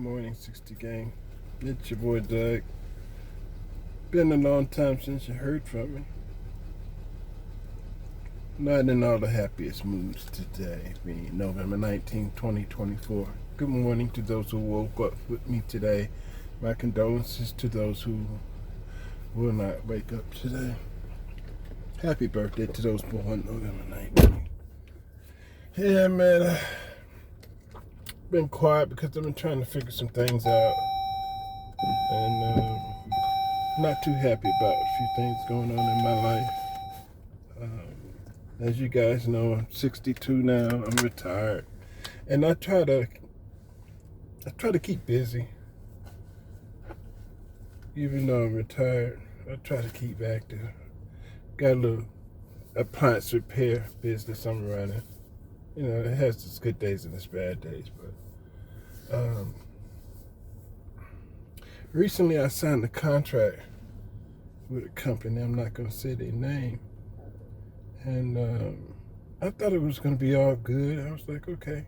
morning, 60 gang. It's your boy Doug. Been a long time since you heard from me. Not in all the happiest moods today, being November 19, 2024. Good morning to those who woke up with me today. My condolences to those who will not wake up today. Happy birthday to those born November 19. Yeah, man. Been quiet because I've been trying to figure some things out. And not too happy about a few things going on in my life. As you guys know, I'm 62 now. I'm retired, and I try to keep busy. Even though I'm retired, I try to keep active. Got a little appliance repair business I'm running. You know, it has its good days and its bad days, but recently I signed a contract with a company. I'm not going to say their name. And I thought it was going to be all good. I was like, okay.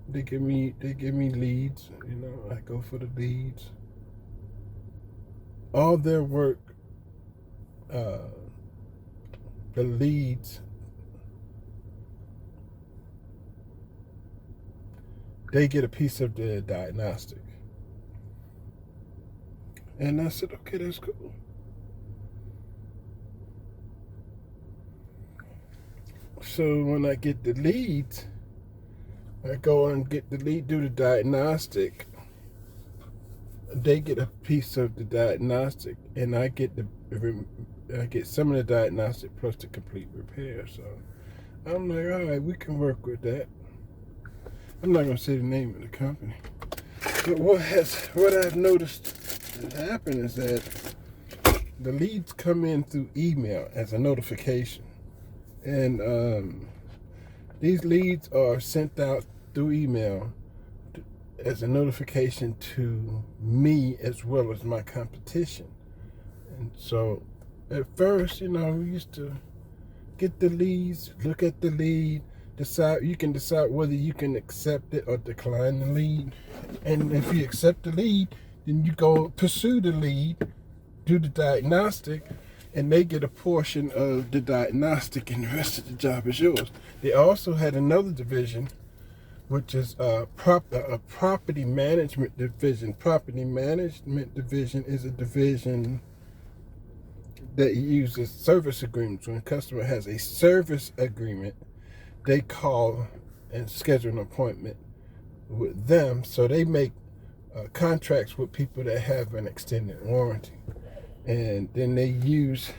They give me leads. You know, I go for the leads. All their work, the leads, they get a piece of the diagnostic. And I said, okay, that's cool. So when I get the leads, I go and get the lead, do the diagnostic. They get a piece of the diagnostic, and I get some of the diagnostic plus the complete repair. So I'm like, all right, we can work with that. I'm not gonna say the name of the company, but what I've noticed has happened is that the leads come in through email as a notification. And these leads are sent out through email as a notification to me as well as my competition. And so at first, you know, we used to get the leads, look at the lead, you can decide whether you can accept it or decline the lead. And if you accept the lead, then you go pursue the lead, do the diagnostic, and they get a portion of the diagnostic, and the rest of the job is yours. They also had another division, which is a property management division. Property management division is a division that uses service agreements. When a customer has a service agreement, they call and schedule an appointment with them. So they make contracts with people that have an extended warranty. And then they use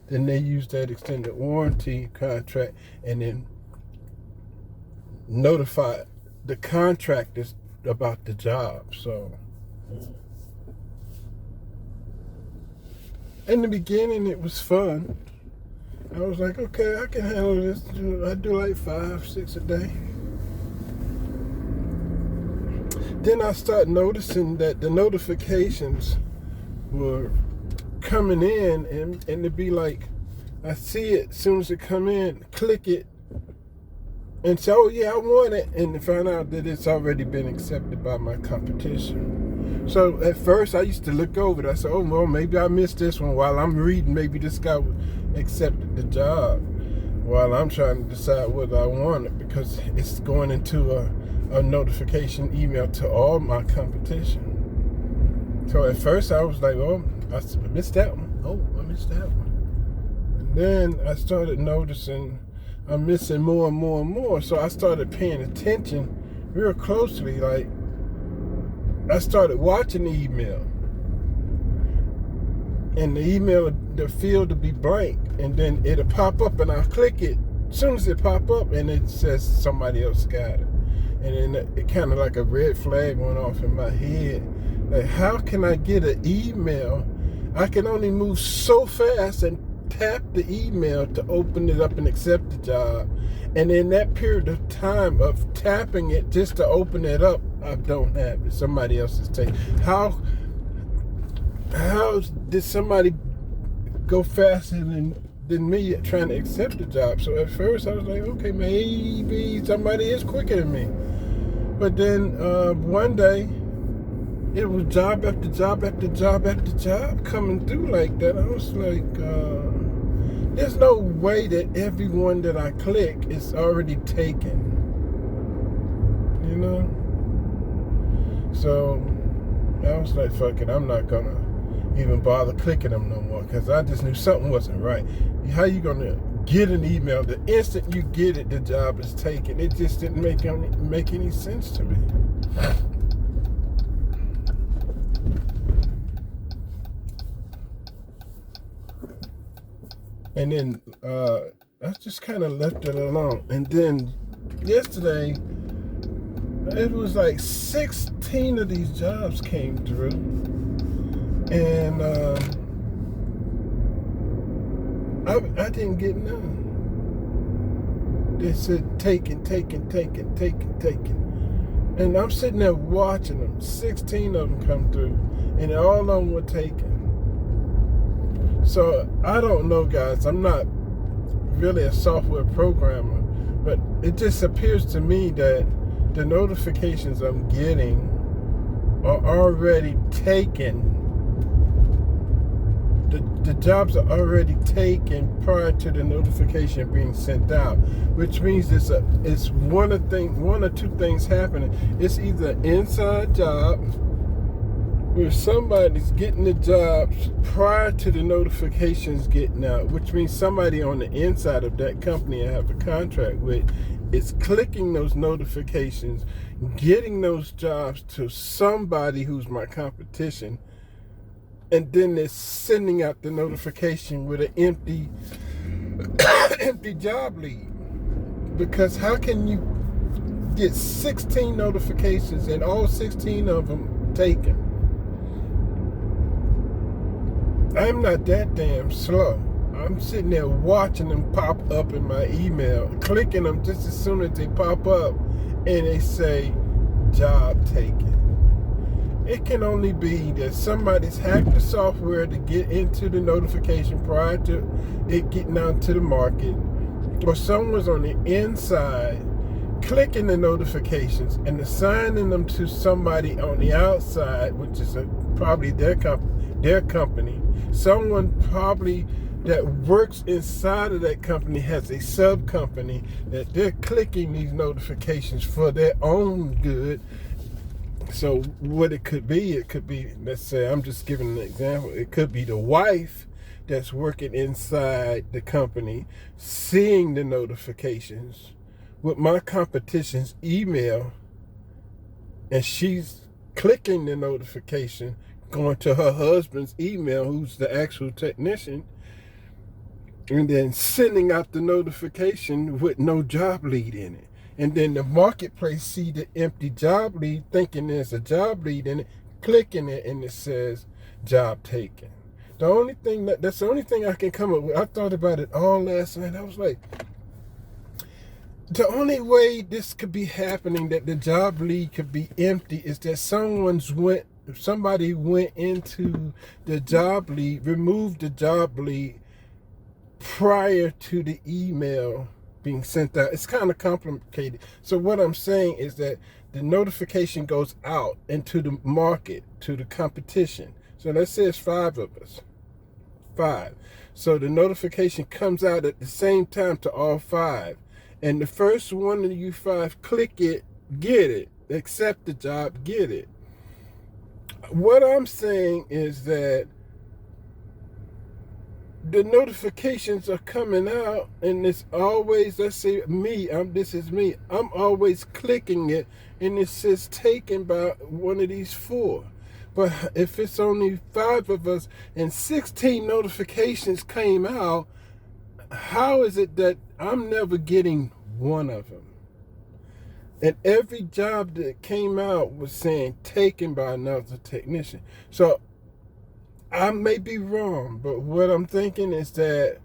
that extended warranty contract and then notify the contractors about the job. So in the beginning it was fun. I was like, okay, I can handle this. I do like 5-6 a day. Then I started noticing that the notifications were coming in, and it'd be like, I see it as soon as it come in, click it, and say, oh yeah, I want it, and find out that it's already been accepted by my competition. So at first I used to look over it. I said, oh well, maybe I missed this one while I'm reading. Maybe this guy accepted the job while I'm trying to decide whether I want it, because it's going into a notification email to all my competition. So at first I was like, oh, I missed that one. Oh, I missed that one. And then I started noticing I'm missing more and more and more. So I started paying attention real closely. Like, I started watching the email. And the email, the field would be blank. And then it'll pop up and I'll click it. As soon as it pop up and it says somebody else got it. And then it kind of like a red flag went off in my head. Like, how can I get an email? I can only move so fast and tap the email to open it up and accept the job. And in that period of time of tapping it just to open it up, I don't have it. Somebody else is taking. How did somebody go faster than me trying to accept the job? So at first I was like, okay, maybe somebody is quicker than me. But then one day, it was job after job after job after job coming through like that. I was like, there's no way that everyone that I click is already taken. You know? So I was like, fuck it, I'm not gonna even bother clicking them no more, because I just knew something wasn't right. How you gonna get an email the instant you get it, the job is taken? It just didn't make any sense to me. And then I just kind of left it alone. And then yesterday, it was like 16 of these jobs came through. And I didn't get none. They said taken. And I'm sitting there watching them. 16 of them come through. And all of them were taken. So I don't know, guys. I'm not really a software programmer. But it just appears to me that the notifications I'm getting are already taken. The jobs are already taken prior to the notification being sent out, which means it's one or two things happening. It's either an inside job where somebody's getting the jobs prior to the notifications getting out, which means somebody on the inside of that company I have a contract with is clicking those notifications, getting those jobs to somebody who's my competition, and then they're sending out the notification with an empty job lead. Because how can you get 16 notifications and all 16 of them taken? I'm not that damn slow. I'm sitting there watching them pop up in my email, clicking them just as soon as they pop up, and they say, job taken. It can only be that somebody's hacked the software to get into the notification prior to it getting out to the market, or someone's on the inside clicking the notifications and assigning them to somebody on the outside, which is probably their company. Someone probably that works inside of that company has a sub company that they're clicking these notifications for their own good. So what it could be, let's say, I'm just giving an example, it could be the wife that's working inside the company, seeing the notifications with my competition's email, and she's clicking the notification, going to her husband's email, who's the actual technician, and then sending out the notification with no job lead in it. And then the marketplace see the empty job lead, thinking there's a job lead in it, clicking it, and it says job taken. That's the only thing I can come up with. I thought about it all last night. I was like, the only way this could be happening, that the job lead could be empty, is that somebody went into the job lead, removed the job lead prior to the email being sent out. It's kind of complicated. So what I'm saying is that the notification goes out into the market, to the competition. So let's say it's 5 of us. 5. So the notification comes out at the same time to all 5. And the first one of you 5 click it, get it, accept the job, get it. What I'm saying is that the notifications are coming out, and it's always, let's say this is me, I'm always clicking it, and it says taken by one of these 4. But if it's only 5 of us and 16 notifications came out, how is it that I'm never getting one of them? And every job that came out was saying taken by another technician. So I may be wrong, but what I'm thinking is that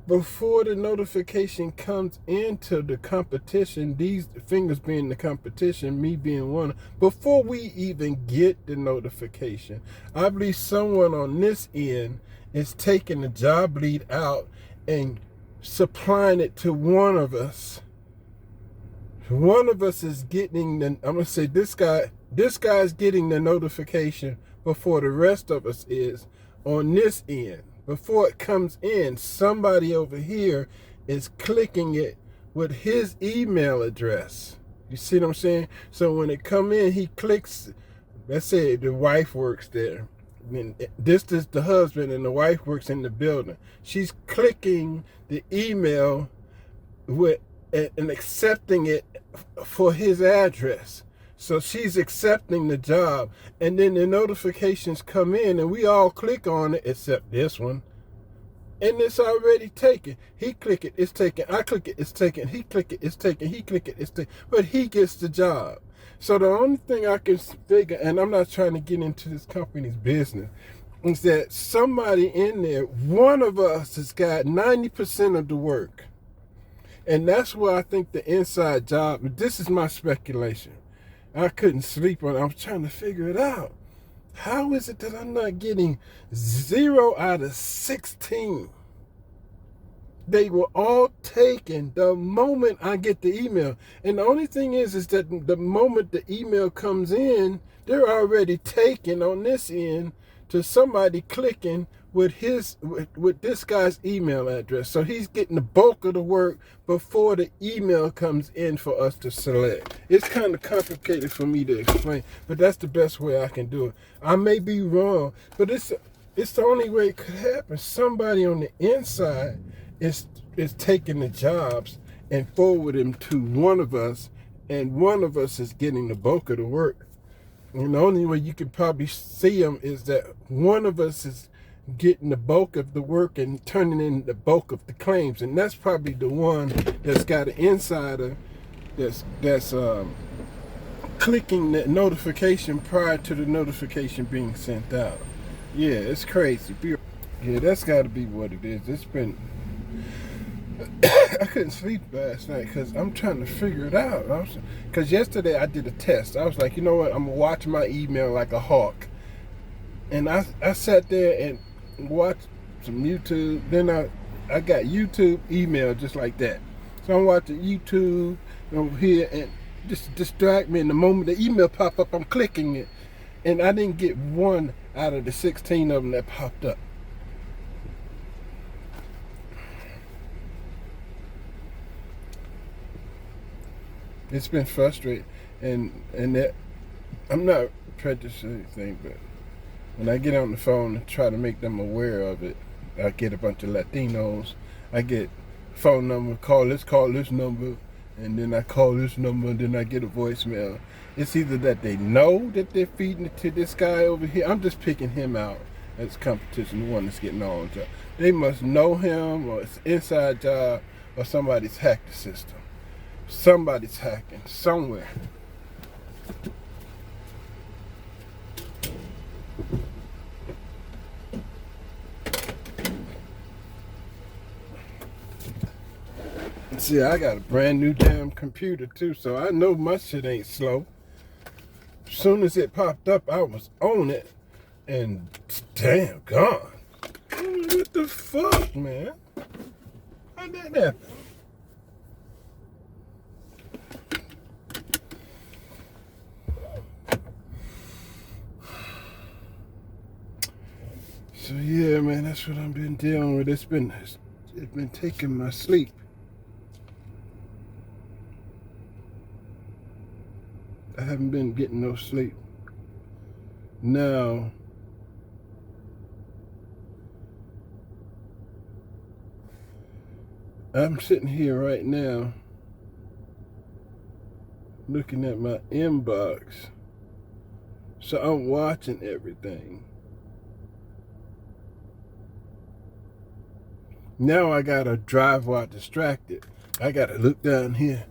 before the notification comes into the competition, these fingers being the competition, me being one, before we even get the notification, I believe someone on this end is taking the job lead out and supplying it to one of us One of us is getting the, I'm going to say this guy's getting the notification before the rest of us is on this end. Before it comes in, somebody over here is clicking it with his email address. You see what I'm saying? So when it come in, he clicks, let's say the wife works there. And this is the husband and the wife works in the building. She's clicking the email with and accepting it for his address. So she's accepting the job, and then the notifications come in and we all click on it except this one. And it's already taken. He click it, it's taken. I click it, it's taken. He click it, it's taken. He click it, it's taken. But he gets the job. So the only thing I can figure, and I'm not trying to get into this company's business, is that somebody in there, one of us has got 90% of the work. And that's where I think the inside job, this is my speculation. I couldn't sleep on it. I was trying to figure it out. How is it that I'm not getting 0 out of 16? They were all taken the moment I get the email. And the only thing is that the moment the email comes in, they're already taken on this end to somebody clicking with this guy's email address. So he's getting the bulk of the work before the email comes in for us to select. It's kind of complicated for me to explain, but that's the best way I can do it. I may be wrong, but it's the only way it could happen. Somebody on the inside is taking the jobs and forwarding them to one of us, and one of us is getting the bulk of the work. And the only way you can probably see them is that one of us is getting the bulk of the work and turning in the bulk of the claims, and that's probably the one that's got an insider that's clicking that notification prior to the notification being sent out. Yeah, it's crazy. Yeah, that's got to be what it is. It's been I couldn't sleep last night because I'm trying to figure it out. Because yesterday I did a test. I was like, you know what? I'm going to watch my email like a hawk. And I sat there and watched some YouTube. Then I got YouTube email just like that. So I'm watching YouTube over here and just distract me. And the moment the email pop up, I'm clicking it. And I didn't get 1 out of the 16 of them that popped up. It's been frustrating, and that I'm not prejudiced or anything, but when I get on the phone and try to make them aware of it, I get a bunch of Latinos. I get phone number, call this number, and then I call this number, and then I get a voicemail. It's either that they know that they're feeding it to this guy over here. I'm just picking him out as competition, the one that's getting all the job. They must know him, or it's an inside job, or somebody's hacked the system. Somebody's hacking somewhere. See, I got a brand new damn computer too, so I know my shit ain't slow. As soon as it popped up, I was on it, and damn, gone. What the fuck, man? How'd that happen? So yeah, man, that's what I've been dealing with. It's been taking my sleep. I haven't been getting no sleep. Now, I'm sitting here right now looking at my inbox. So I'm watching everything. Now I gotta drive while distracted. I gotta look down here.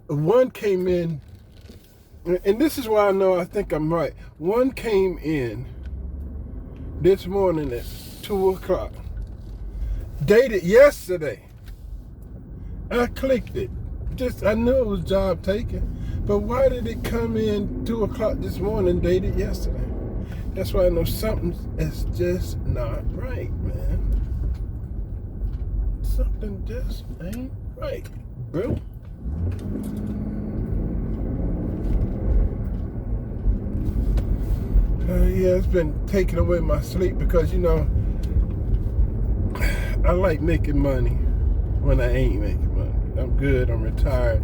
One came in, and this is why I think I'm right. One came in this morning at 2 o'clock. Dated yesterday. I clicked it. I knew it was job taken. But why did it come in 2 o'clock this morning, dated yesterday? That's why I know something is just not right, man. Something just ain't right, bro. it's been taking away my sleep because, I like making money when I ain't making money. I'm good, I'm retired.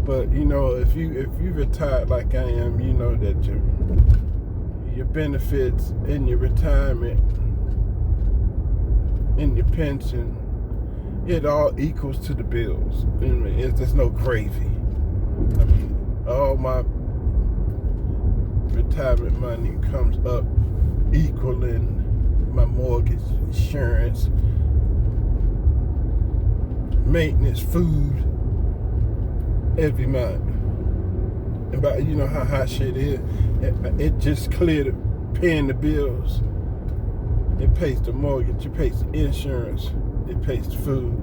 But, if you retired like I am, you know that your benefits in your retirement, in your pension, it all equals to the bills. There's no gravy. I mean, all my retirement money comes up equaling my mortgage, insurance, maintenance, food, every month. But you know how hot shit is. It just cleared paying the bills. It pays the mortgage, it pays the insurance, it pays the food,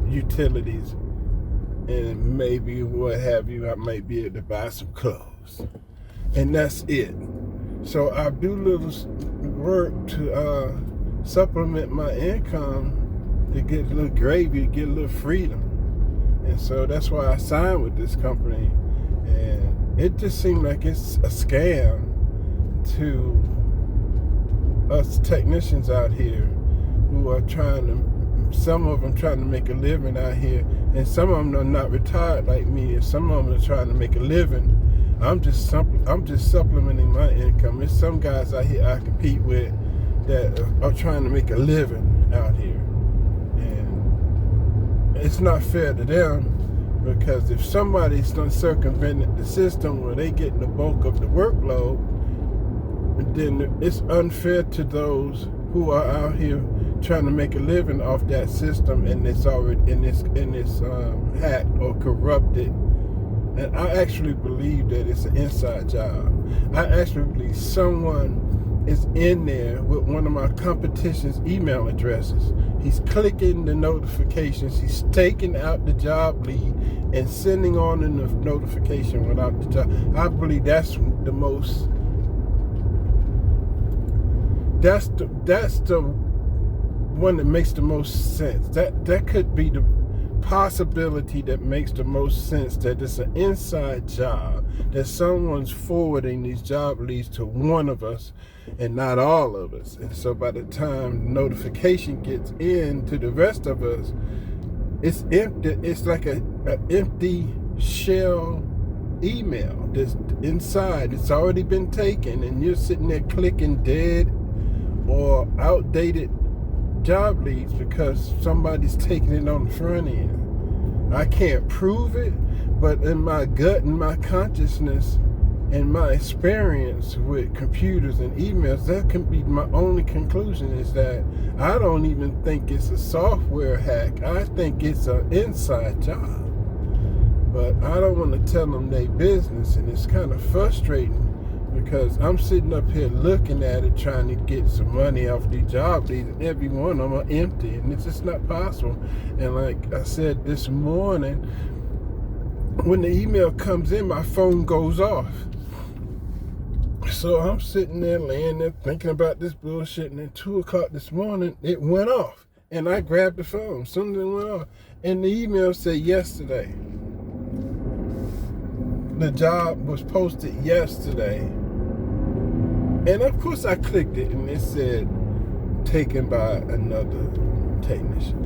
utilities, and maybe what have you. I might be able to buy some clothes, and that's it. So I do little work to supplement my income to get a little gravy, to get a little freedom. And so that's why I signed with this company. And it just seemed like it's a scam to us technicians out here who are some of them trying to make a living out here, and some of them are not retired like me, and some of them are trying to make a living. I'm just supplementing my income. There's some guys out here I compete with that are trying to make a living out here. And it's not fair to them, because if somebody's done circumvented the system where they get the bulk of the workload, then it's unfair to those who are out here trying to make a living off that system, and it's already in this hacked or corrupted. And I actually believe that it's an inside job. I actually believe someone is in there with one of my competition's email addresses. He's clicking the notifications. He's taking out the job lead and sending on the notification without the job. I believe that's the most. That's the one that makes the most sense. That could be the possibility that makes the most sense, that it's an inside job, that someone's forwarding these job leads to one of us and not all of us. And so by the time the notification gets in to the rest of us, it's empty. It's like an empty shell email that's inside. It's already been taken, and you're sitting there clicking dead or outdated job leads because somebody's taking it on the front end. I can't prove it, but in my gut and my consciousness and my experience with computers and emails, that can be my only conclusion, is that I don't even think it's a software hack. I think it's an inside job. But I don't want to tell them their business, and it's kind of frustrating because I'm sitting up here looking at it, trying to get some money off these job leads, and every one of them are empty, and it's just not possible. And like I said this morning, when the email comes in, my phone goes off. So I'm sitting there laying there thinking about this bullshit, and at 2 o'clock this morning, it went off. And I grabbed the phone. Soon as it went off, and the email said yesterday. The job was posted yesterday. And of course I clicked it, and it said taken by another technician,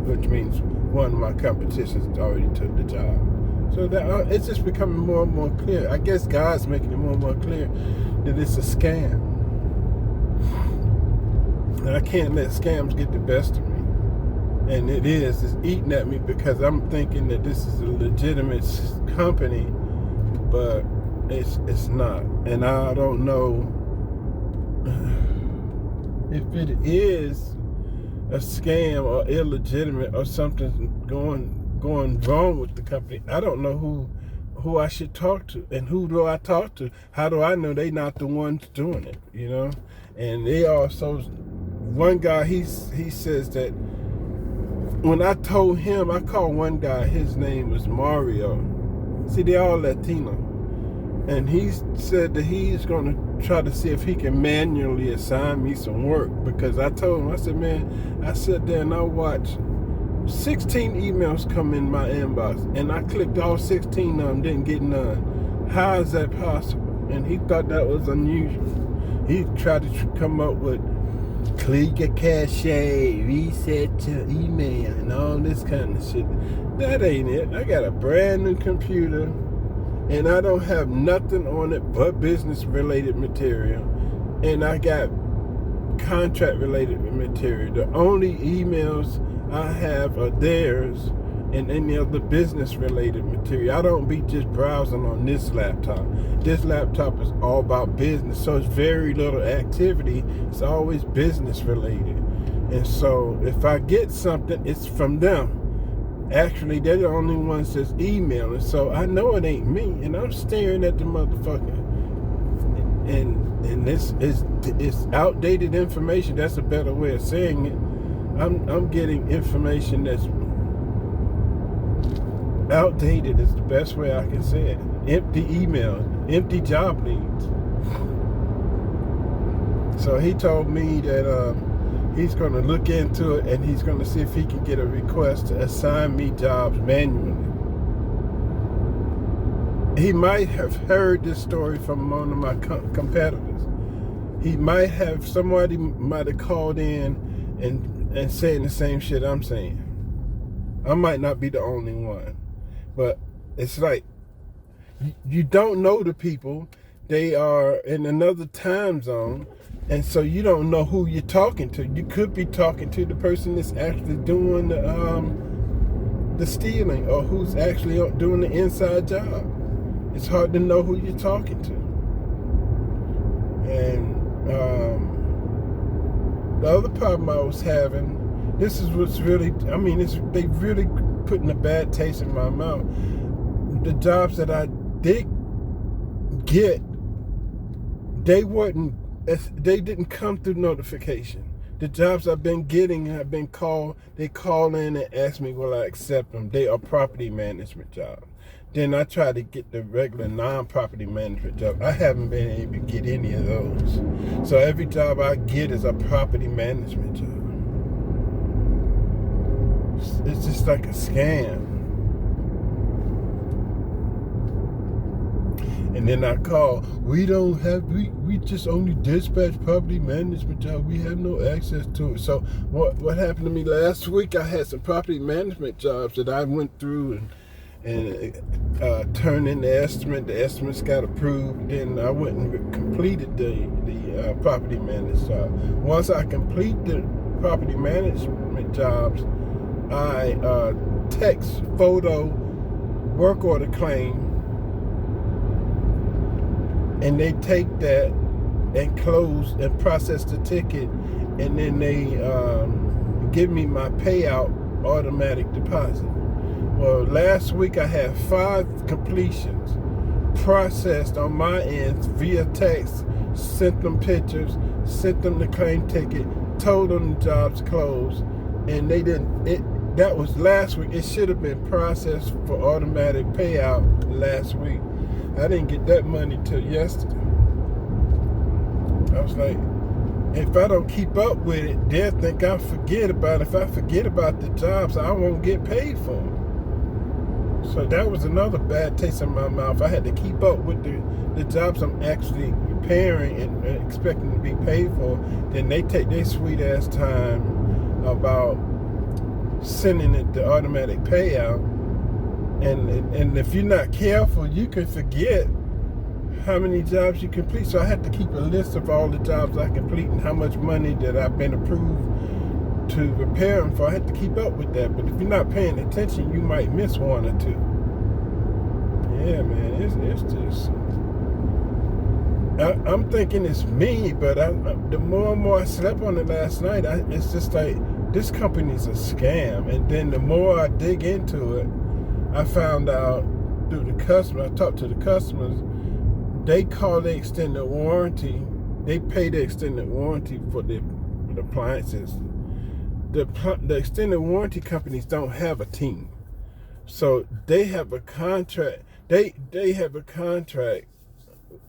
which means one of my competitions already took the job. So that it's just becoming more and more clear. I guess God's making it more and more clear that it's a scam. And I can't let scams get the best of me. And it's eating at me, because I'm thinking that this is a legitimate company, but it's not. And I don't know if it is a scam or illegitimate or something going wrong with the company. I don't know who I should talk to, and who do I talk to? How do I know they not the ones doing it? And they also, one guy, he says that when I told him, I called one guy, his name was Monroe. See, they're all Latino. And he said that he's going to try to see if he can manually assign me some work, because I told him, I said, man, I sat there and I watched 16 emails come in my inbox, and I clicked all 16 of them, didn't get none. How is that possible? And he thought that was unusual. He tried to come up with clear your cache, reset your email, and all this kind of shit. That ain't it. I got a brand new computer, and I don't have nothing on it but business-related material, and I got contract-related material. The only emails I have are theirs and any other business-related material. I don't be just browsing on this laptop. This laptop is all about business, so it's very little activity. It's always business-related. And so if I get something, it's from them. Actually, they're the only ones that's emailing, so I know it ain't me, and I'm staring at the motherfucker. And this is it's outdated information. That's a better way of saying it. I'm getting information that's outdated is the best way I can say it. Empty emails, empty job leads. So he told me that he's going to look into it, and he's going to see if he can get a request to assign me jobs manually. He might have heard this story from one of my competitors. He might have, somebody might have called in and saying the same shit I'm saying. I might not be the only one. But it's like, you don't know the people. They are in another time zone. And so you don't know who you're talking to. You could be talking to the person that's actually doing the stealing, or who's actually doing the inside job. It's hard to know who you're talking to. And the other problem I was having, this is what's really, they really putting a bad taste in my mouth. The jobs that I did get, they didn't come through notification. The jobs I've been getting have been called, they call in and ask me will I accept them. They are property management jobs. Then I try to get the regular non-property management job. I haven't been able to get any of those. So every job I get is a property management job. It's just like a scam. And then I call, we just only dispatch property management job. We have no access to it. So what happened to me last week, I had some property management jobs that I went through and turned in the estimate. The estimates got approved. Then I went and completed the property management job. Once I complete the property management jobs, I text, photo, work order claim, and they take that and close and process the ticket, and then they give me my payout automatic deposit. Well, last week I had 5 completions processed on my end via text, sent them pictures, sent them the claim ticket, told them the job's closed, and they didn't. That was last week. It should have been processed for automatic payout last week. I didn't get that money till yesterday. I was like, if I don't keep up with it, they'll think I forget about it. If I forget about the jobs, I won't get paid for them. So that was another bad taste in my mouth. I had to keep up with the jobs I'm actually repairing and expecting to be paid for. Then they take their sweet ass time about sending it the automatic payout. And if you're not careful, you can forget how many jobs you complete. So I had to keep a list of all the jobs I complete and how much money that I've been approved to repair them for. I had to keep up with that. But if you're not paying attention, you might miss one or two. Yeah, man, it's just, I'm thinking it's me, but the more and more I slept on it last night, it's just like, this company's a scam. And then the more I dig into it, I found out through the customer, I talked to the customers, they call the extended warranty, they pay the extended warranty for the appliances. The extended warranty companies don't have a team. So they have a contract, they have a contract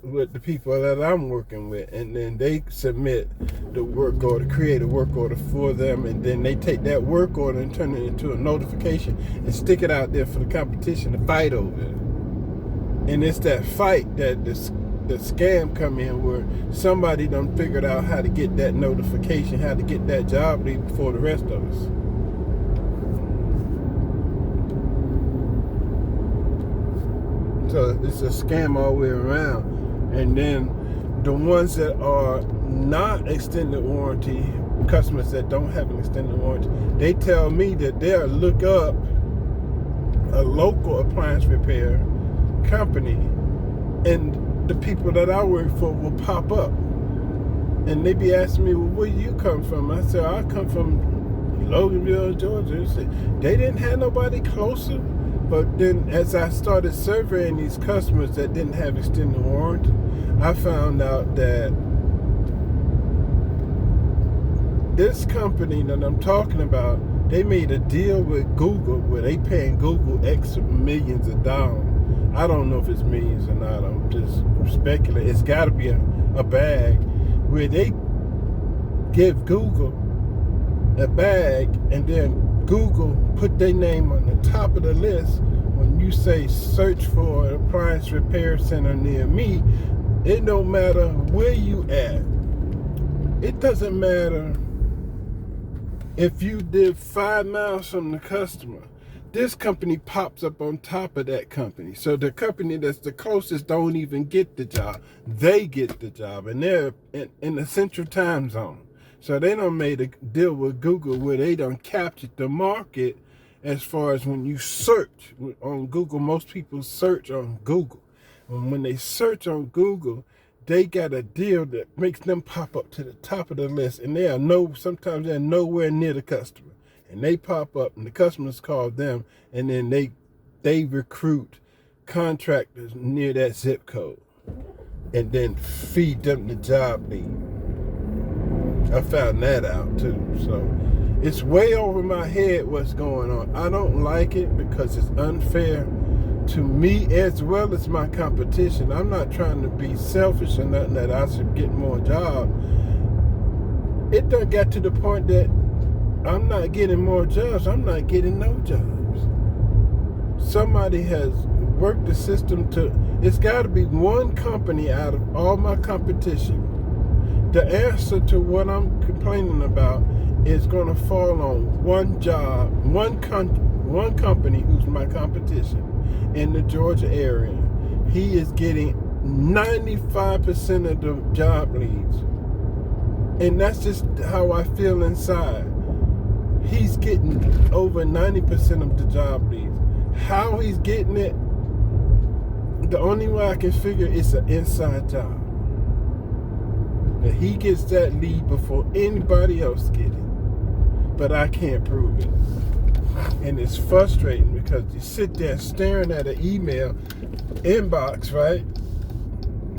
with the people that I'm working with, and then they submit the work order, create a work order for them, and then they take that work order and turn it into a notification and stick it out there for the competition to fight over it. And it's that fight that the scam come in where somebody done figured out how to get that notification, how to get that job lead before the rest of us. So it's a scam all the way around. And then the ones that are not extended warranty, customers that don't have an extended warranty, they tell me that they'll look up a local appliance repair company, and the people that I work for will pop up. And they be asking me, well, where you come from? I said, I come from Loganville, Georgia. They didn't have nobody closer. But then as I started surveying these customers that didn't have extended warranty, I found out that this company that I'm talking about, they made a deal with Google where they paying Google X millions of dollars. I don't know if it's millions or not. I'm just speculating. It's got to be a bag where they give Google a bag, and then Google put their name on the top of the list. When you say search for an appliance repair center near me, it don't matter where you at. It doesn't matter if you live 5 miles from the customer. This company pops up on top of that company. So the company that's the closest don't even get the job. They get the job, and they're in the central time zone. So they done made a deal with Google where they done captured the market as far as when you search on Google. Most people search on Google. And when they search on Google, they got a deal that makes them pop up to the top of the list, and sometimes they're nowhere near the customer. And they pop up, and the customers call them, and then they recruit contractors near that zip code and then feed them the job lead. I found that out too. So it's way over my head what's going on. I don't like it because it's unfair to me as well as my competition. I'm not trying to be selfish or nothing that I should get more jobs. It done got to the point that I'm not getting more jobs. I'm not getting no jobs. Somebody has worked the system it's got to be one company out of all my competition. The answer to what I'm complaining about is going to fall on one job, one company who's my competition in the Georgia area. He is getting 95% of the job leads. And that's just how I feel inside. He's getting over 90% of the job leads. How he's getting it, the only way I can figure it's an inside job. That he gets that lead before anybody else gets it. But I can't prove it. And it's frustrating because you sit there staring at an email inbox, right?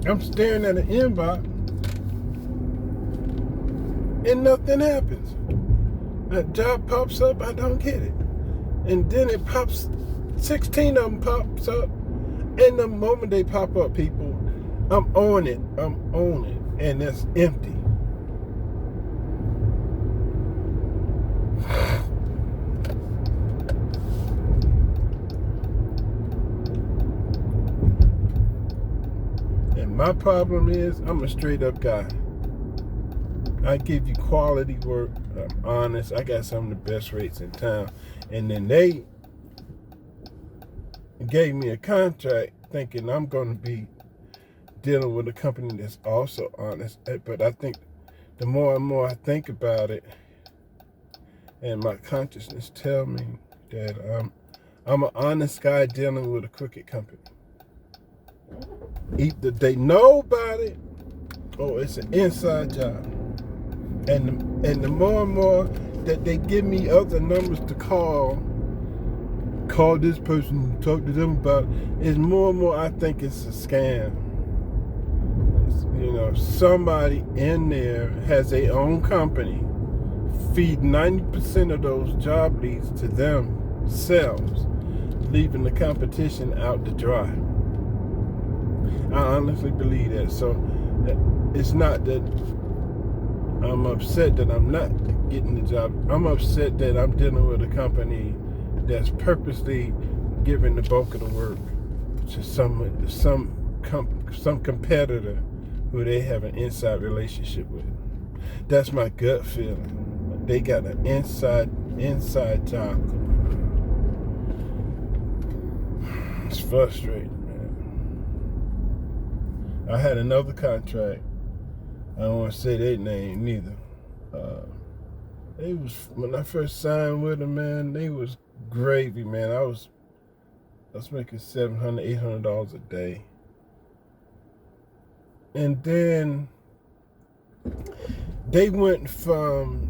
I'm staring at an inbox and nothing happens. A job pops up, I don't get it. And then it pops, 16 of them pops up. And the moment they pop up, people, I'm on it. And it's empty. And my problem is, I'm a straight up guy. I give you quality work. I'm honest. I got some of the best rates in town. And then they gave me a contract thinking I'm going to be dealing with a company that's also honest. But I think the more and more I think about it, and my consciousness tell me that I'm an honest guy dealing with a crooked company. Either they know about it or it's an inside job. And the more and more that they give me other numbers to call this person, talk to them about, is more and more I think it's a scam. Somebody in there has their own company, feed 90% of those job leads to themselves, leaving the competition out to dry. I honestly believe that. So it's not that I'm upset that I'm not getting the job. I'm upset that I'm dealing with a company that's purposely giving the bulk of the work to some some competitor who they have an inside relationship with. That's my gut feeling. They got an inside job going on. It's frustrating, man. I had another contract. I don't want to say their name neither. They was, when I first signed with them, man, they was gravy, man. I was making $700, $800 a day. And then they went from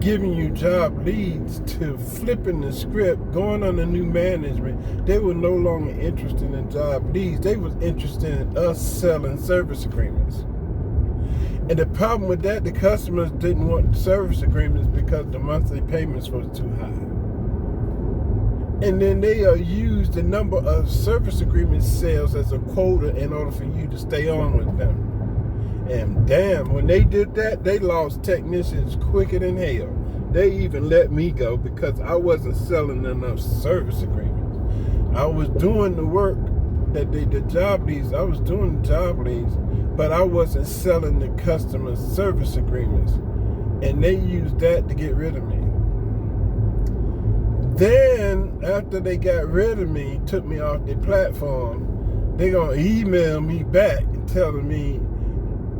giving you job leads to flipping the script, going under new management. They were no longer interested in job leads. They was interested in us selling service agreements. And the problem with that, the customers didn't want service agreements because the monthly payments was too high. And then they used the number of service agreement sales as a quota in order for you to stay on with them. And damn, when they did that, they lost technicians quicker than hell. They even let me go because I wasn't selling enough service agreements. I was doing the work that the job leads. I was doing the job leads, but I wasn't selling the customer service agreements. And they used that to get rid of me. Then, after they got rid of me, took me off their platform, they gonna email me back and telling me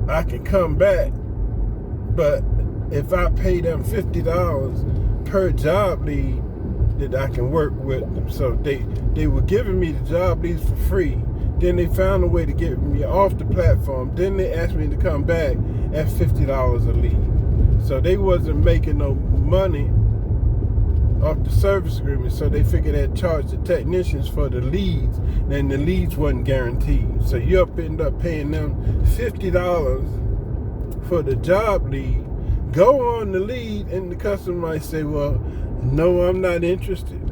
I can come back, but if I pay them $50 per job lead, that I can work with them. So they were giving me the job leads for free. Then they found a way to get me off the platform. Then they asked me to come back at $50 a lead. So they wasn't making no money off the service agreement, so they figured they'd charge the technicians for the leads, and the leads wasn't guaranteed. So you end up paying them $50 for the job lead, go on the lead, and the customer might say, well, no, I'm not interested.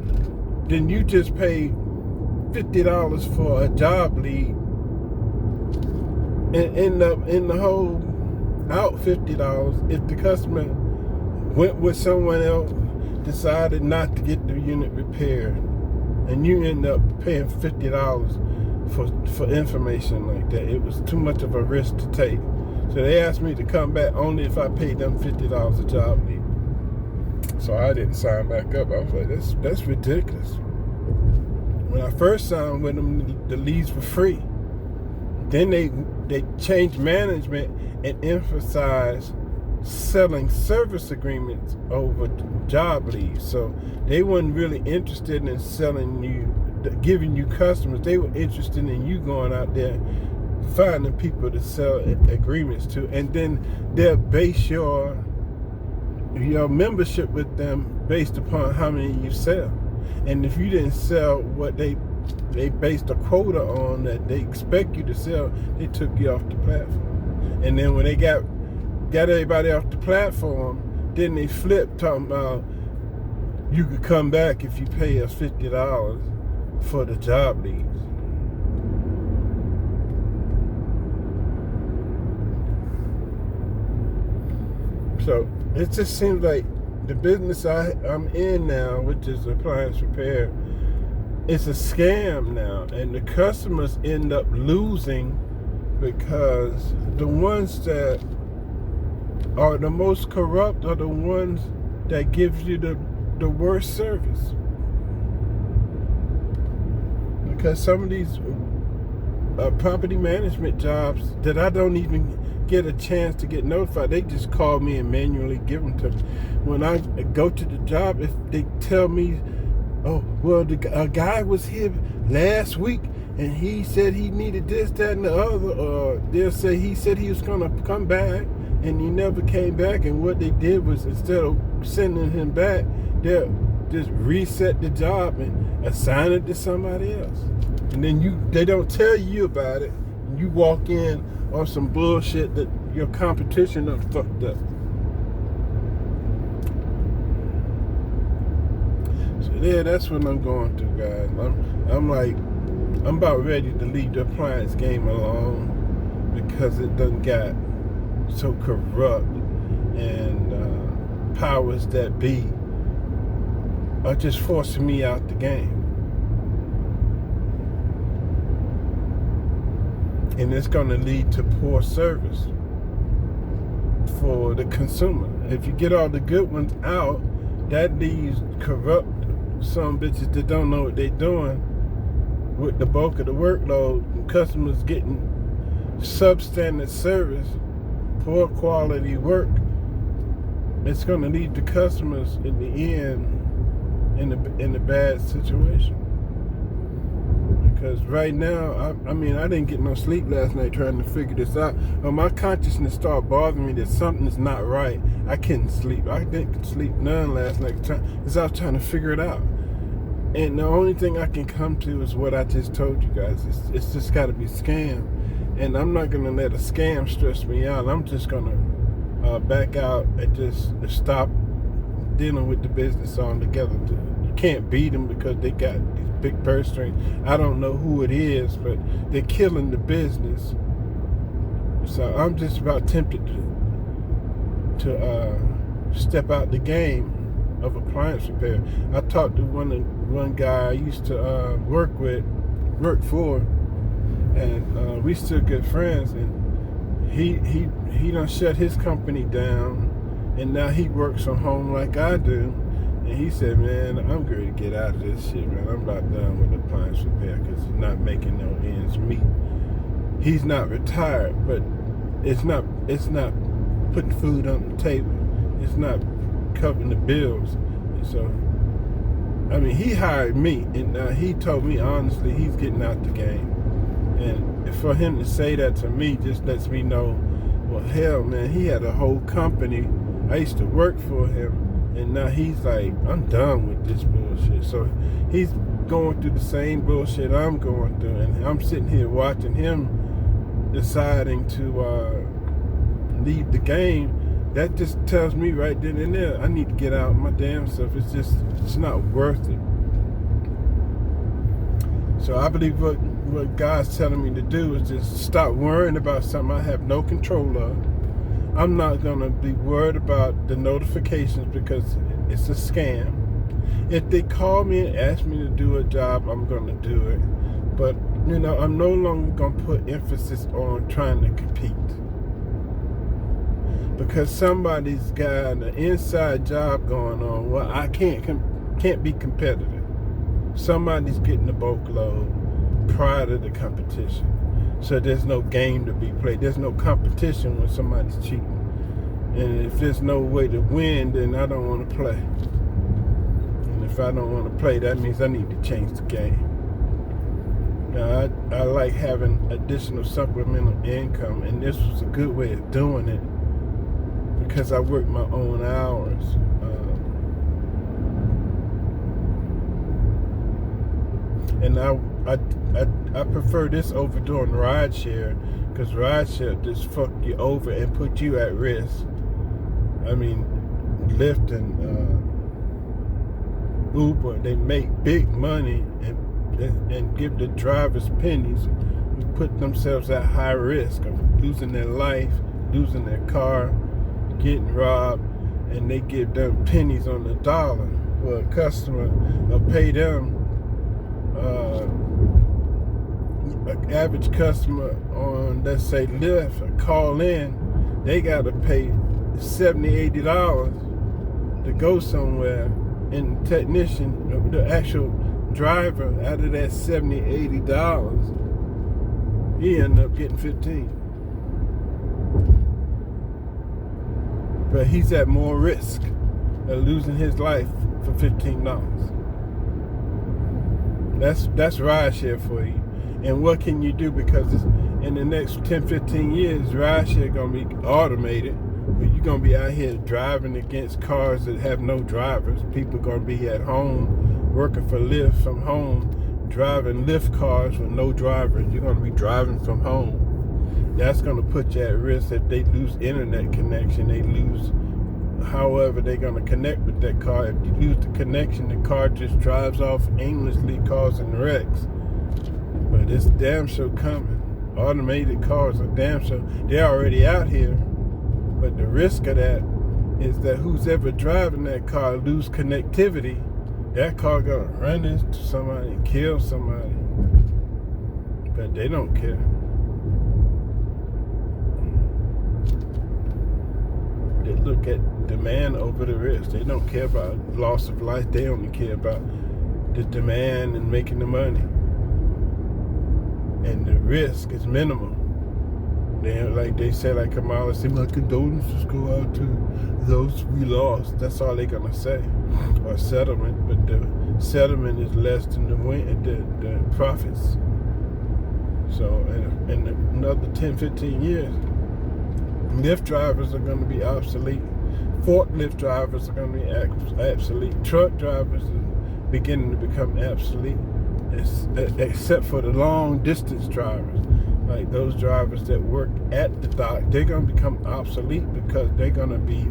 Then you just pay $50 for a job lead and end up in the hole out $50 if the customer went with someone else, decided not to get the unit repaired, and you end up paying $50 for information like that. It was too much of a risk to take. So they asked me to come back only if I paid them $50 a job lead. So I didn't sign back up. I was like, that's ridiculous. When I first signed with them, the leads were free. Then they changed management and emphasized selling service agreements over job leads. So they weren't really interested in selling you, giving you customers. They were interested in you going out there, finding people to sell agreements to, and then they'll base your membership with them based upon how many you sell. And if you didn't sell what they based a quota on that they expect you to sell, they took you off the platform. And then when they got everybody off the platform, then they flipped, talking about you could come back if you pay us $50 for the job leads. So it just seems like the business I'm in now, which is appliance repair, it's a scam now, and the customers end up losing because the ones that are the most corrupt are the ones that gives you the worst service. Because some of these property management jobs that I don't even get a chance to get notified, they just call me and manually give them to me. When I go to the job, if they tell me, oh, well, a guy was here last week and he said he needed this, that, and the other, or they'll say he said he was going to come back and he never came back, and what they did was, instead of sending him back, they'll just reset the job and assign it to somebody else. And then they don't tell you about it. You walk in on some bullshit that your competition done fucked up. So yeah, that's what I'm going through, guys. I'm about ready to leave the appliance game alone because it done got so corrupt, and powers that be are just forcing me out the game. and it's going to lead to poor service for the consumer. If you get all the good ones out, that leaves corrupt some bitches that don't know what they're doing with the bulk of the workload, and customers getting substandard service, poor quality work. It's going to lead to customers in the end in a bad situation. Because right now, I mean, I didn't get no sleep last night trying to figure this out. My consciousness started bothering me that something is not right. I couldn't sleep. I didn't sleep none last night because I was trying to figure it out. And the only thing I can come to is what I just told you guys. It's just got to be scam. And I'm not going to let a scam stress me out. I'm just going to back out and just stop dealing with the business altogether. You can't beat them because they got these big purse strings. I don't know who it is, but they're killing the business. So I'm just about tempted to step out the game of appliance repair. I talked to one guy I used to work for, and we still good friends. And he done shut his company down, and now he works from home like I do. And he said, man, I'm ready to get out of this shit, man. I'm about done with appliance repair because he's not making no ends meet. He's not retired, but it's not putting food on the table. It's not covering the bills. And so, I mean, he hired me, and he told me honestly he's getting out the game. And for him to say that to me just lets me know, well, hell, man, he had a whole company. I used to work for him, and now he's like, I'm done with this bullshit. So he's going through the same bullshit I'm going through, and I'm sitting here watching him deciding to leave the game. That just tells me right then and there, I need to get out my damn self. It's not worth it. So I believe what God's telling me to do is just stop worrying about something I have no control of. I'm not going to be worried about the notifications because it's a scam. If they call me and ask me to do a job, I'm going to do it. But, you know, I'm no longer going to put emphasis on trying to compete. Because somebody's got an inside job going on. Well, I can't be competitive. Somebody's getting the bulk load prior to the competition. So there's no game to be played. There's no competition when somebody's cheating. And if there's no way to win, then I don't want to play. And if I don't want to play, that means I need to change the game. Now, I like having additional supplemental income, and this was a good way of doing it because I work my own hours. And I prefer this over doing rideshare, because rideshare just fuck you over and put you at risk. I mean, Lyft and Uber, they make big money and give the drivers pennies who put themselves at high risk of losing their life, losing their car, getting robbed, and they give them pennies on the dollar. Well, a customer will pay them. An average customer on, let's say, Lyft or call in, they got to pay $70, $80 to go somewhere, and the technician, the actual driver, out of that $70, $80, he ended up getting 15. But he's at more risk of losing his life for $15. That's rideshare for you. And what can you do? Because in the next 10, 15 years, rideshare going to be automated. But you're going to be out here driving against cars that have no drivers. People are going to be at home working for Lyft from home, driving Lyft cars with no drivers. You're going to be driving from home. That's going to put you at risk if they lose internet connection. They lose however they're going to connect with that car. If you lose the connection, the car just drives off aimlessly, causing wrecks. But it's damn sure coming. Automated cars are damn sure. They're already out here. But the risk of that is that who's ever driving that car lose connectivity. That car gonna run into somebody and kill somebody. But they don't care. They look at demand over the risk. They don't care about loss of life. They only care about the demand and making the money. And the risk is minimal. They say, like Kamala said, my condolences go out to those we lost. That's all they're gonna say, or settlement. But the settlement is less than the profits. So in another 10, 15 years, lift drivers are going to be obsolete. Forklift drivers are going to be obsolete. Truck drivers are beginning to become obsolete, except for the long distance drivers. Like those drivers that work at the dock, they're going to become obsolete because they're going to be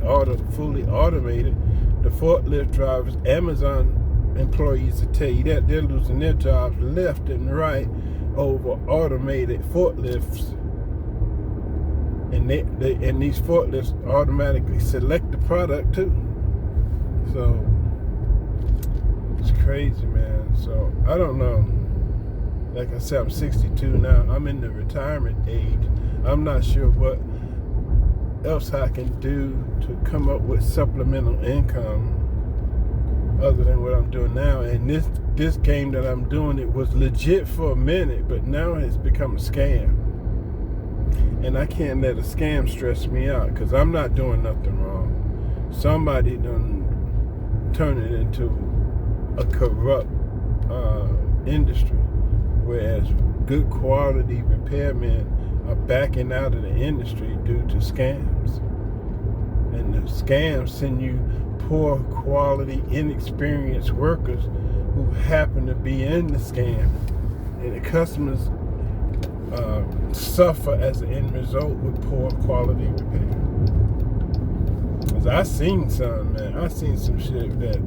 fully automated. The forklift drivers, Amazon employees will tell you that they're losing their jobs left and right over automated forklifts. And these forklifts automatically select the product too. So it's crazy, man. So I don't know. Like I said, I'm 62 now. I'm in the retirement age. I'm not sure what else I can do to come up with supplemental income other than what I'm doing now. And this game that I'm doing, it was legit for a minute, but now it's become a scam. And I can't let a scam stress me out because I'm not doing nothing wrong. Somebody done turn it into a corrupt industry, whereas good quality repairmen are backing out of the industry due to scams. And the scams send you poor quality, inexperienced workers who happen to be in the scam. And the customers suffer as an end result with poor quality repair. Cause I seen some shit that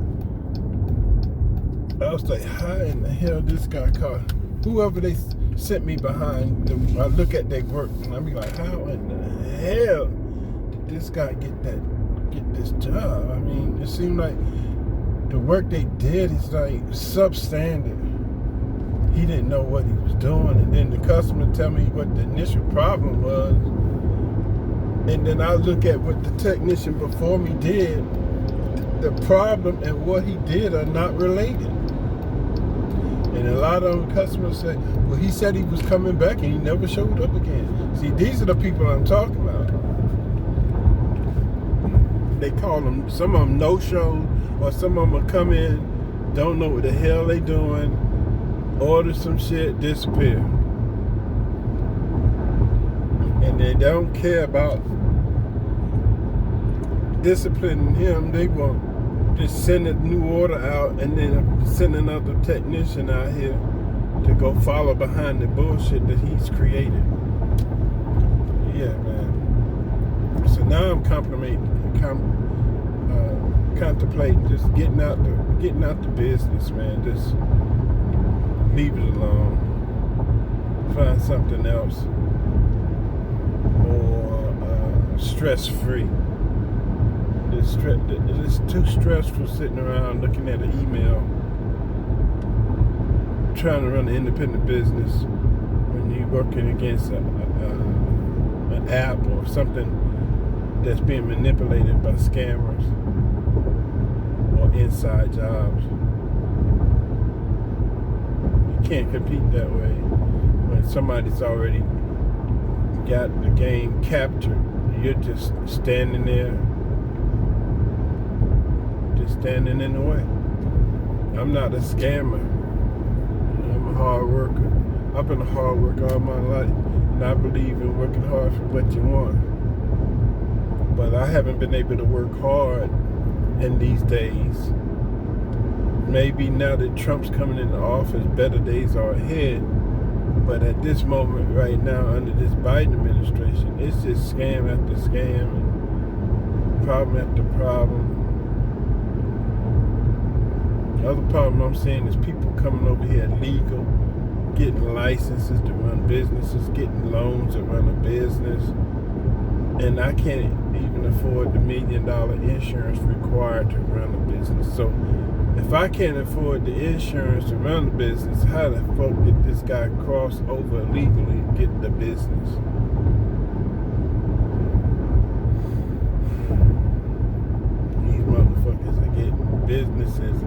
I was like, how in the hell this guy caught? Whoever they sent me behind, I look at their work and I be like, how in the hell did this guy get this job? I mean, it seemed like the work they did is like substandard. He didn't know what he was doing, and then the customer tell me what the initial problem was, and then I look at what the technician before me did. The problem and what he did are not related. And a lot of customers say, well, he said he was coming back and he never showed up again. See, these are the people I'm talking about. They call them, some of them no-show, or some of them will come in, don't know what the hell they doing, order some shit, disappear. And they don't care about disciplining him. They want just send a new order out and then send another technician out here to go follow behind the bullshit that he's created. Yeah, man. So now I'm contemplating just getting out the business, man. Just leave it alone. Find something else more stress-free. It's too stressful sitting around looking at an email, trying to run an independent business when you're working against an app or something that's being manipulated by scammers or inside jobs. You can't compete that way when somebody's already got the game captured. You're just standing there, standing in the way. I'm not a scammer. I'm a hard worker. I've been a hard worker all my life, and I believe in working hard for what you want. But I haven't been able to work hard in these days. Maybe now that Trump's coming into office, better days are ahead. But at this moment right now, under this Biden administration, it's just scam after scam and problem after problem. The other problem I'm seeing is people coming over here illegal, getting licenses to run businesses, getting loans to run a business, and I can't even afford the $1 million insurance required to run a business. So if I can't afford the insurance to run a business, how the fuck did this guy cross over illegally and get the business? businesses,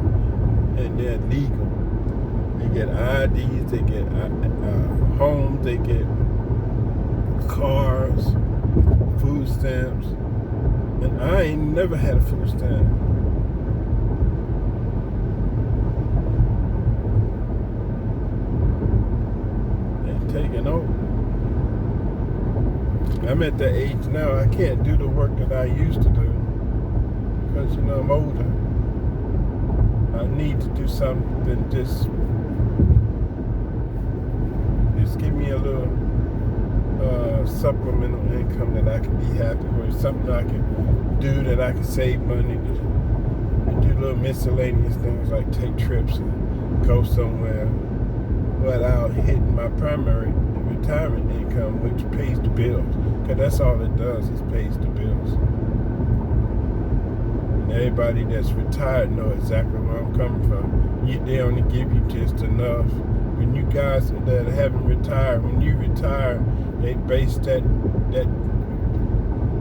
and they're legal. They get IDs, they get homes, they get cars, food stamps, and I ain't never had a food stamp. They're taking over. I'm at that age now, I can't do the work that I used to do because, I'm older. I need to do something, just give me a little supplemental income that I can be happy with, something I can do that I can save money to do little miscellaneous things like take trips and go somewhere without hitting my primary retirement income, which pays the bills, because that's all it does, is pays the bills. And everybody that's retired know exactly where I'm coming from. They only give you just enough. When you guys that haven't retired, when you retire, they base that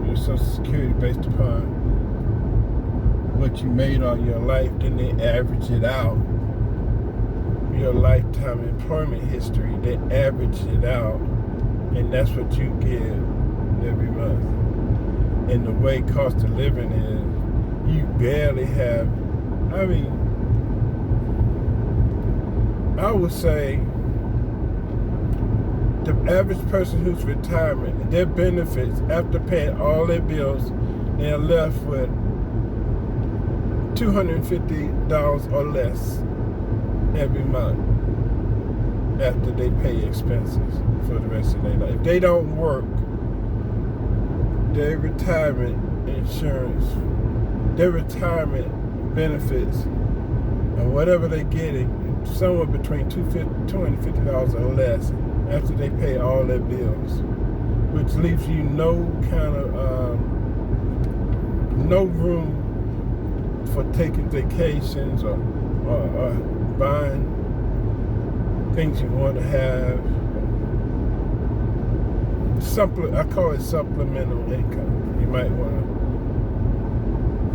your Social Security based upon what you made on your life, then they average it out. Your lifetime employment history, they average it out, and that's what you give every month. And the way cost of living is, you barely have, I would say the average person who's retirement, their benefits after paying all their bills, they're left with $250 or less every month after they pay expenses for the rest of their life. If they don't work, their retirement insurance, their retirement benefits, and whatever they're getting, somewhere between $250 or less after they pay all their bills, which leaves you no kind of no room for taking vacations or buying things you want to have. I call it supplemental income. You might want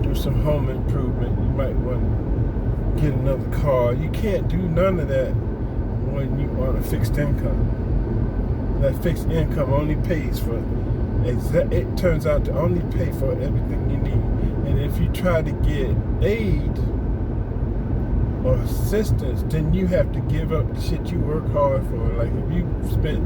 to do some home improvement. You might want to get another car. You can't do none of that when you on a fixed income. That fixed income only pays for, it turns out to only pay for everything you need. And if you try to get aid or assistance, then you have to give up the shit you work hard for. Like if you spent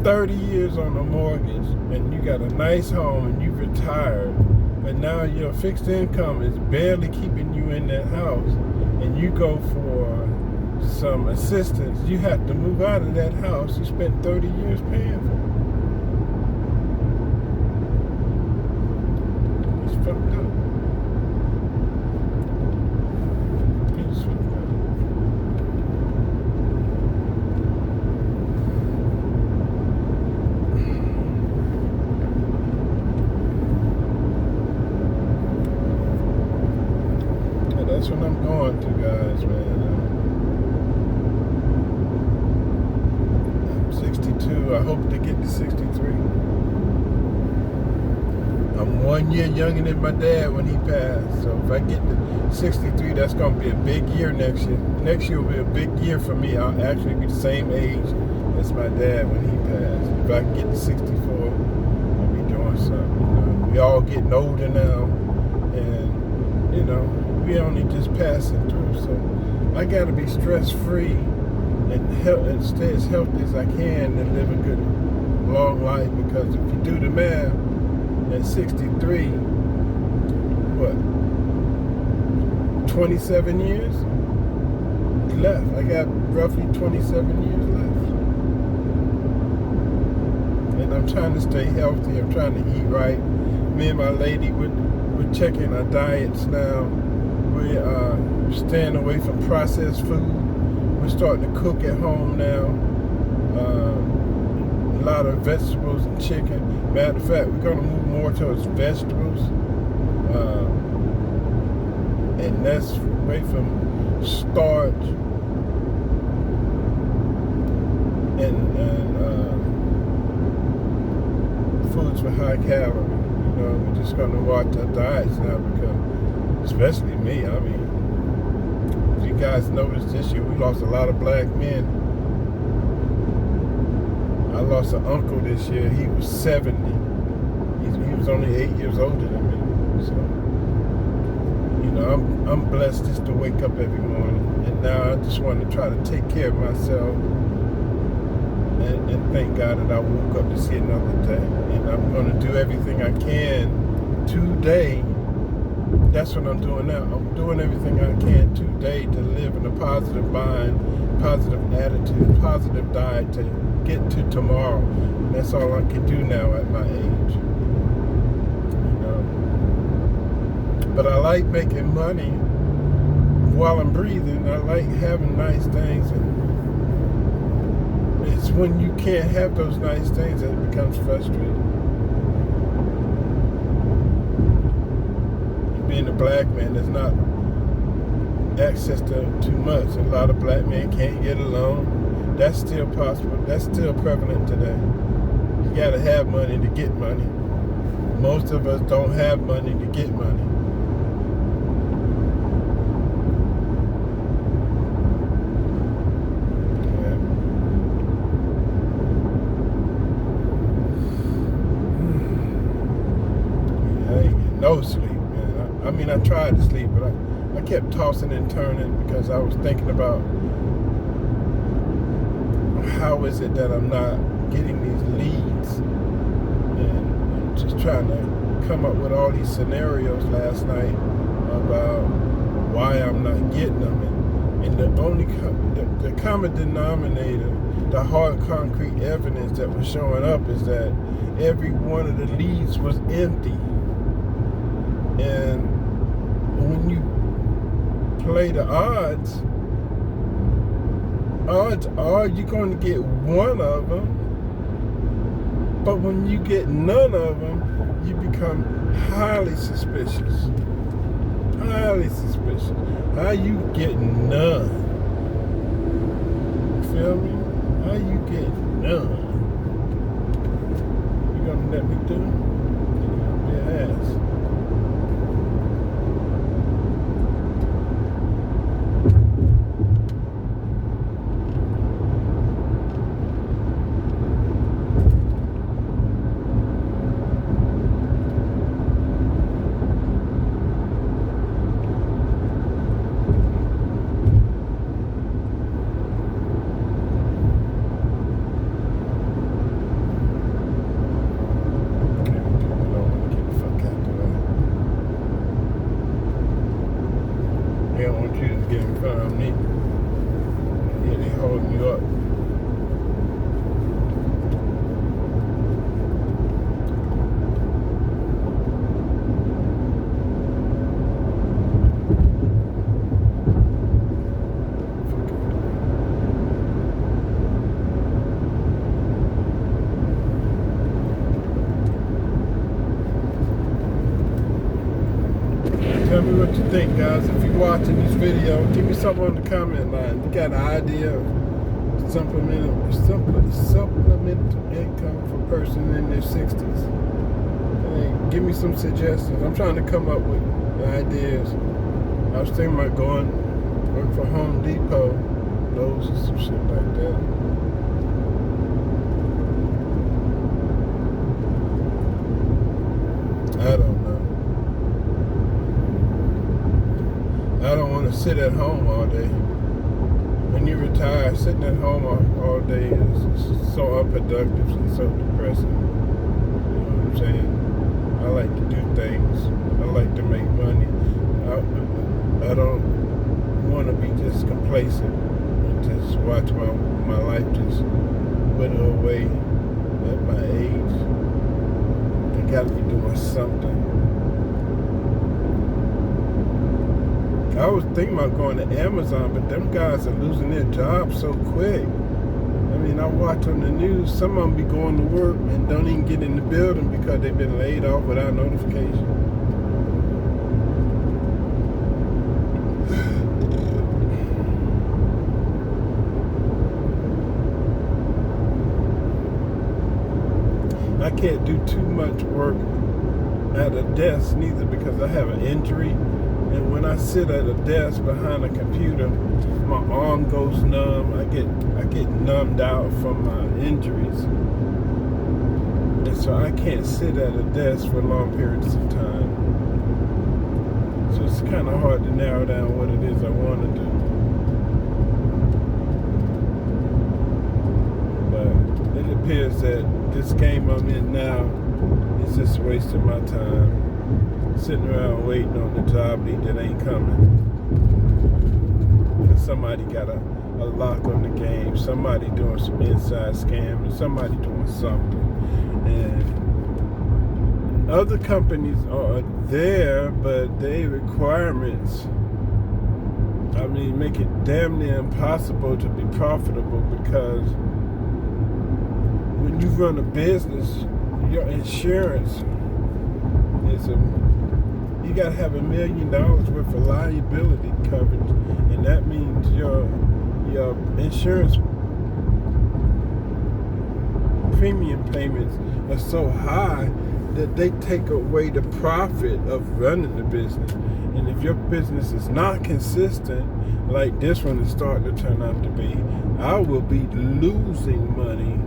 30 years on a mortgage and you got a nice home and you retired, but now your fixed income is barely keeping you in that house, and you go for some assistance, you have to move out of that house you spent 30 years paying for. It's fucked up. That's what I'm going through, guys, man. I'm 62. I hope to get to 63. I'm 1 year younger than my dad when he passed. So if I get to 63, that's going to be a big year next year. Next year will be a big year for me. I'll actually be the same age as my dad when he passed. If I can get to 64, I'll be doing something. We all getting older now, and we only just passing through, so I gotta be stress-free and stay as healthy as I can and live a good, long life, because if you do the math, at 63, what, 27 years left. I got roughly 27 years left. And I'm trying to stay healthy, I'm trying to eat right. Me and my lady, we're checking our diets now. We're staying away from processed food. We're starting to cook at home now. A lot of vegetables and chicken. Matter of fact, we're going to move more towards vegetables. And that's away from starch and foods with high calorie. We're just going to watch our diets now, because especially me. I mean, if you guys noticed this year, we lost a lot of black men. I lost an uncle this year. He was 70. He was only 8 years older than me. So, you know, I'm blessed just to wake up every morning. And now I just want to try to take care of myself. And thank God that I woke up to see another day. And I'm going to do everything I can today. That's what I'm doing now. I'm doing everything I can today to live in a positive mind, positive attitude, positive diet to get to tomorrow. And that's all I can do now at my age. You know. But I like making money while I'm breathing. I like having nice things, and it's when you can't have those nice things that it becomes frustrating. Being a black man, there's not access to too much. A lot of black men can't get a loan. That's still possible. That's still prevalent today. You gotta have money to get money. Most of us don't have money to get money. I ain't getting no sleep. I mean, I tried to sleep, but I kept tossing and turning because I was thinking about how is it that I'm not getting these leads, and just trying to come up with all these scenarios last night about why I'm not getting them. And the only the common denominator, the hard concrete evidence that was showing up is that every one of the leads was empty. And when you play the odds are you're going to get one of them, but when you get none of them, you become highly suspicious. Highly suspicious. How you get none? You feel me? How you get none? You gonna let me do it? You're gonna be an ass. They don't want you to get in front of me. Yeah, they holding you up. Tell me what you think, guys. If you're watching this video, give me something on the comment line. You got an idea of supplemental income for a person in their 60s? Hey, give me some suggestions. I'm trying to come up with ideas. I was thinking about going work for Home Depot, Lowe's, or some shit like that. I don't know. I don't want to sit at home all day. When you retire, sitting at home all day is so unproductive and so depressing. You know what I'm saying? I like to do things. I like to make money. I don't want to be just complacent and just watch my life just wither away at my age. I got to be doing something. I was thinking about going to Amazon, but them guys are losing their jobs so quick. I mean, I watch on the news, some of them be going to work and don't even get in the building because they've been laid off without notification. I can't do too much work at a desk neither because I have an injury. And when I sit at a desk behind a computer, my arm goes numb. I get numbed out from my injuries. And so I can't sit at a desk for long periods of time. So it's kind of hard to narrow down what it is I want to do. But it appears that this game I'm in now is just wasting my time. Sitting around waiting on the job lead that ain't coming. Somebody got a lock on the game. Somebody doing some inside scam, and somebody doing something. And other companies are there, but their requirements, make it damn near impossible to be profitable, because when you run a business, your insurance is you got to have $1 million worth of liability coverage, and that means your insurance premium payments are so high that they take away the profit of running the business. And if your business is not consistent, like this one is starting to turn out to be, I will be losing money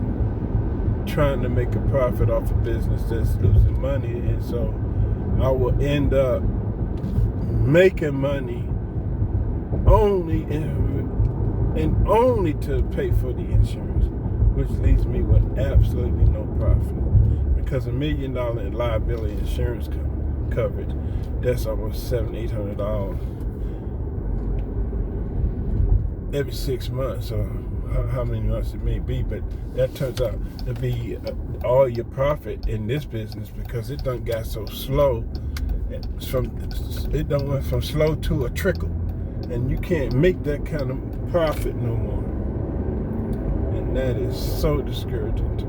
trying to make a profit off a business that's losing money. And so I will end up making money only to pay for the insurance, which leaves me with absolutely no profit. Because $1 million in liability insurance coverage, that's almost $700-800 every 6 months, or how many months it may be. But that turns out to be all your profit in this business, because it done got so slow. It done went from slow to a trickle, and you can't make that kind of profit no more. And that is so discouraging to me.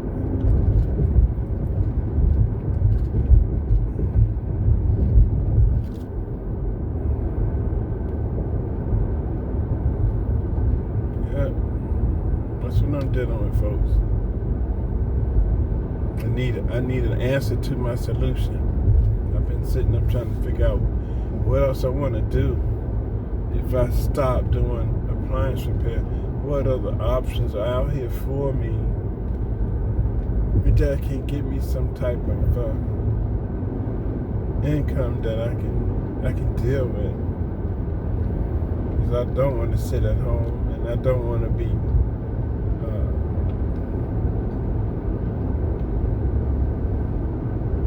Yeah, that's what I'm dealing with, folks. I need an answer to my solution. I've been sitting up trying to figure out what else I want to do. If I stop doing appliance repair, what other options are out here for me that can give me some type of income that I can deal with? Because I don't want to sit at home, and I don't want to be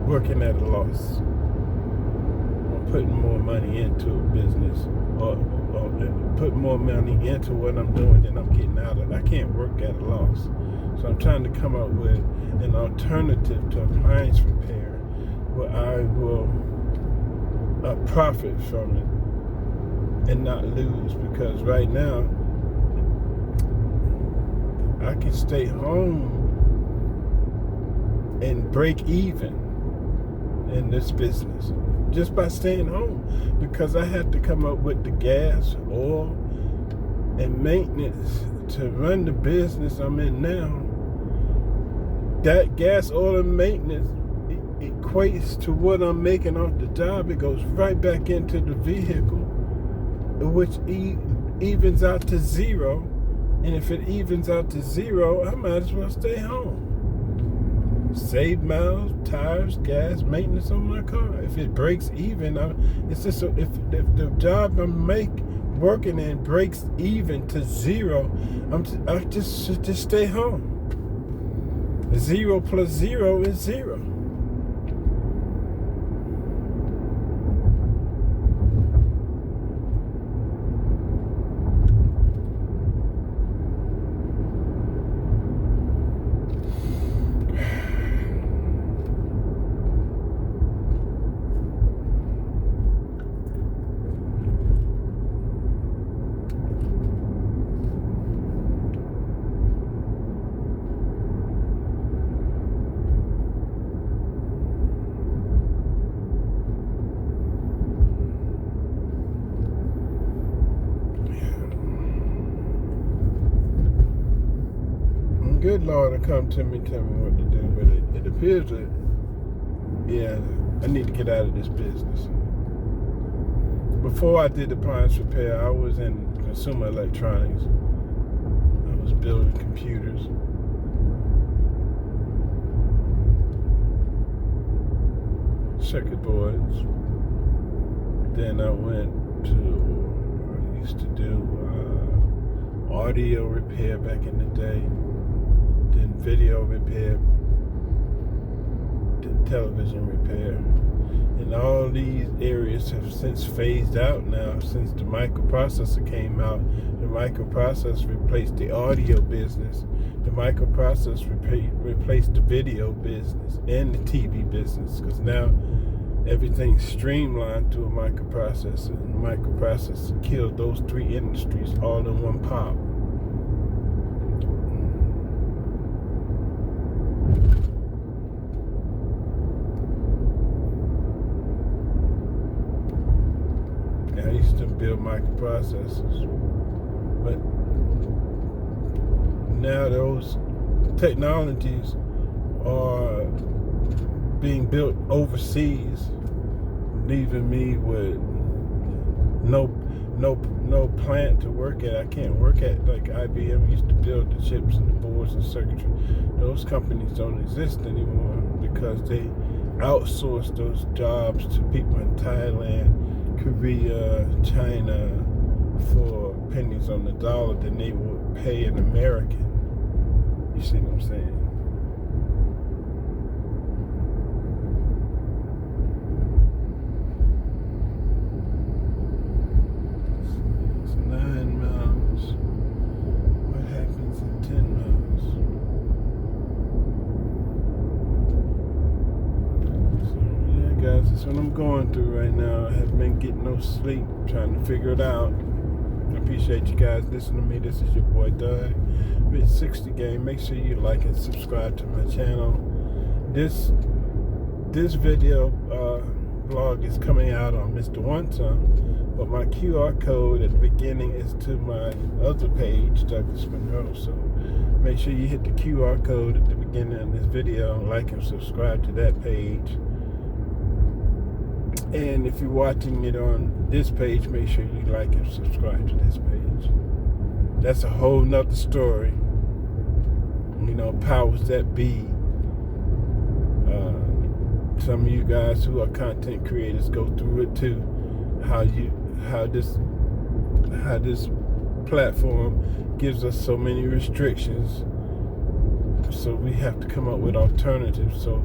working at a loss. I'm putting more money into a business, or put more money into what I'm doing than I'm getting out of it. I can't work at a loss. So I'm trying to come up with an alternative to appliance repair where I will profit from it and not lose. Because right now, I can stay home and break even in this business just by staying home, because I have to come up with the gas, oil, and maintenance to run the business I'm in now. That gas, oil, and maintenance equates to what I'm making off the job. It goes right back into the vehicle, which evens out to zero. And if it evens out to zero, I might as well stay home. Save miles, tires, gas, maintenance on my car. If it breaks even, it's just if the job I'm working in breaks even to zero, I just should just stay home. 0 plus 0 is 0. Good Lord to come to me and tell me what to do, but it appears that, yeah, I need to get out of this business. Before I did appliance repair, I was in consumer electronics. I was building computers. Circuit boards. Then I used to do audio repair back in the day. Then video repair. Then television repair. And all these areas have since phased out now since the microprocessor came out. The microprocessor replaced the audio business. The microprocessor replaced the video business and the TV business, because now everything's streamlined to a microprocessor. And the microprocessor killed those three industries all in one pop. I used to build microprocessors, but now those technologies are being built overseas, leaving me with no plant to work at. I can't work at like IBM used to build the chips and the boards and circuitry. Those companies don't exist anymore because they outsource those jobs to people in Thailand, Korea, China for pennies on the dollar than they would pay an American. You see what I'm saying? It's 9 miles. What happens in 10 miles? So, yeah, guys, that's what I'm going through right now. I haven't been getting no sleep, trying to figure it out. I appreciate you guys listening to me. This is your boy Doug with 60 Game. Make sure you like and subscribe to my channel. This video blog is coming out on Mr. One Time, but my QR code at the beginning is to my other page, Douglas Monroe. So make sure you hit the QR code at the beginning of this video, like and subscribe to that page. And if you're watching it on this page, make sure you like and subscribe to this page. That's a whole nother story. You know, powers that be. Some of you guys who are content creators go through it too. How this platform gives us so many restrictions. So we have to come up with alternatives. So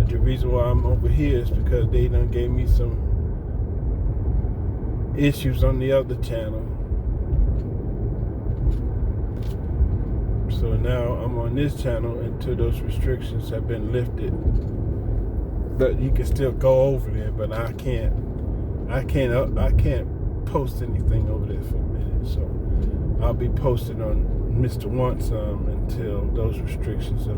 the reason why I'm over here is because they done gave me some issues on the other channel. So now I'm on this channel until those restrictions have been lifted. But you can still go over there, but I can't post anything over there for a minute. So I'll be posting on Mr. Want Some until those restrictions are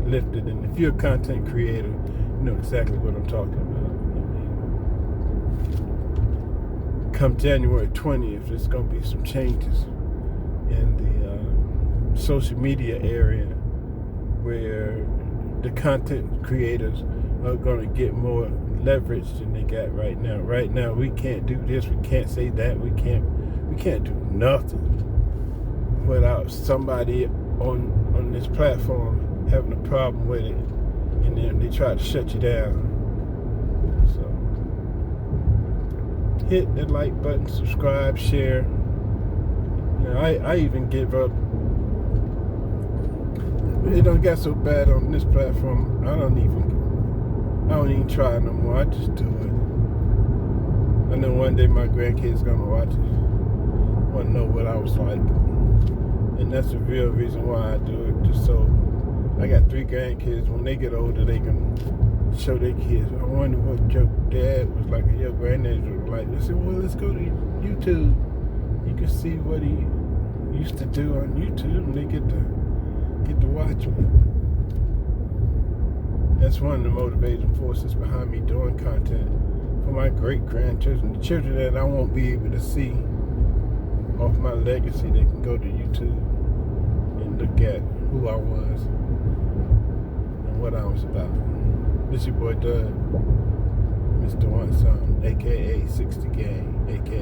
lifted. And if you're a content creator, you know exactly what I'm talking about. Come January 20th, there's going to be some changes in the social media area where the content creators are going to get more leverage than they got right now. Right now, we can't do this, we can't say that, we can't do nothing without somebody on this platform having a problem with it, and then they try to shut you down. So hit the like button, subscribe, share. You know, I even give up. It don't get so bad on this platform. I don't even try no more. I just do it. I know one day my grandkids gonna watch it, want to know what I was like, and that's the real reason why I do it. Just so I got 3 grandkids. When they get older, they can show their kids. I wonder what your dad was like, or your granddad was like. They said, well, let's go to YouTube. You can see what he used to do on YouTube, and they get to watch me. That's one of the motivating forces behind me doing content for my great-grandchildren, the children that I won't be able to see off my legacy. They can go to YouTube and look at who I was and what I was about. This your boy Doug, Mr. One Son. aka 60 Gang, aka